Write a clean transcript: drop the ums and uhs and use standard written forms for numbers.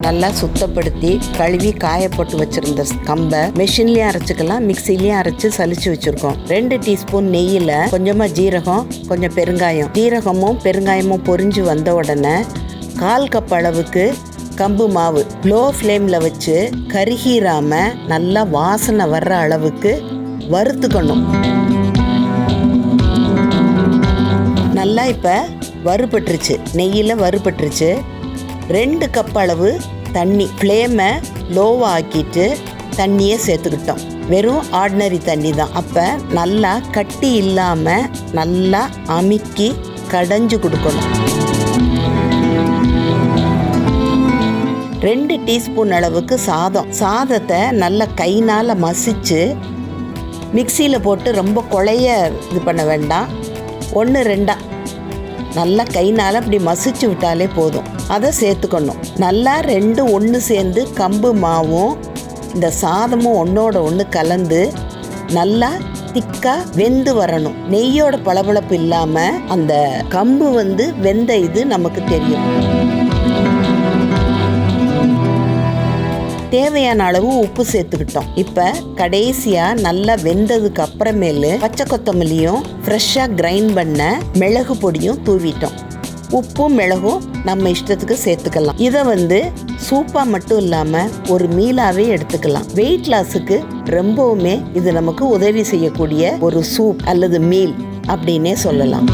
நல்லா சுத்தப்படுத்தி கழுவி காயப்போட்டு வச்சிருந்த கம்பை மெஷின்லயும் அரைச்சிக்கலாம், மிக்சிலையும் அரைச்சு சலிச்சு வச்சிருக்கோம். 2 டீஸ்பூன் நெய்யில கொஞ்சமா ஜீரகம், கொஞ்சம் பெருங்காயம். ஜீரகமும் பெருங்காயமும் பொரிஞ்சு வந்த உடனே 1/4 கப் அளவுக்கு கம்பு மாவு லோ ஃப்ளேம்ல வச்சு கருகிராம நல்லா வாசனை வர்ற அளவுக்கு வறுத்துக்கணும். நல்லா இப்போ வறுபட்டுருச்சு, நெய்யில் வறுபட்டுருச்சு. 2 கப் அளவு தண்ணி, ஃப்ளேமை லோவாக ஆக்கிட்டு தண்ணியை சேர்த்துக்கிட்டோம். வெறும் ஆர்டினரி தண்ணி தான். அப்போ நல்லா கட்டி இல்லாமல் நல்லா அமுக்கி கடைஞ்சு கொடுக்கணும். 2 டீஸ்பூன் அளவுக்கு சாதத்தை நல்லா கைனால் மசிச்சு மிக்சியில் போட்டு ரொம்ப குழைய இது பண்ண வேண்டாம். 1-2 நல்லா கைனால் அப்படி மசிச்சு விட்டாலே போதும். அதை சேர்த்துக்கணும். நல்லா 2 ஒன்று சேர்ந்து கம்பு மாவும் இந்த சாதமும் ஒன்றோட ஒன்று கலந்து நல்லா திக்காக வெந்து வரணும். நெய்யோட பளபளப்பு இல்லாமல் அந்த கம்பு வெந்த இது நமக்கு தெரியும். தேவையான அளவு உப்பு சேர்த்துக்கிட்டோம். இப்போ கடைசியாக நல்லா வெந்ததுக்கு அப்புறமேலு பச்சை கொத்தமல்லியும் ஃப்ரெஷ்ஷாக கிரைண்ட் பண்ண மிளகு பொடியும் தூவிட்டோம். உப்பும் மிளகும் நம்ம இஷ்டத்துக்கு சேர்த்துக்கலாம். இதை சூப்பாக மட்டும் இல்லாமல் ஒரு மீலாவே எடுத்துக்கலாம். வெயிட் லாஸுக்கு ரொம்பவுமே இது நமக்கு உதவி செய்யக்கூடிய ஒரு சூப் அல்லது மீல் அப்படின்னே சொல்லலாம்.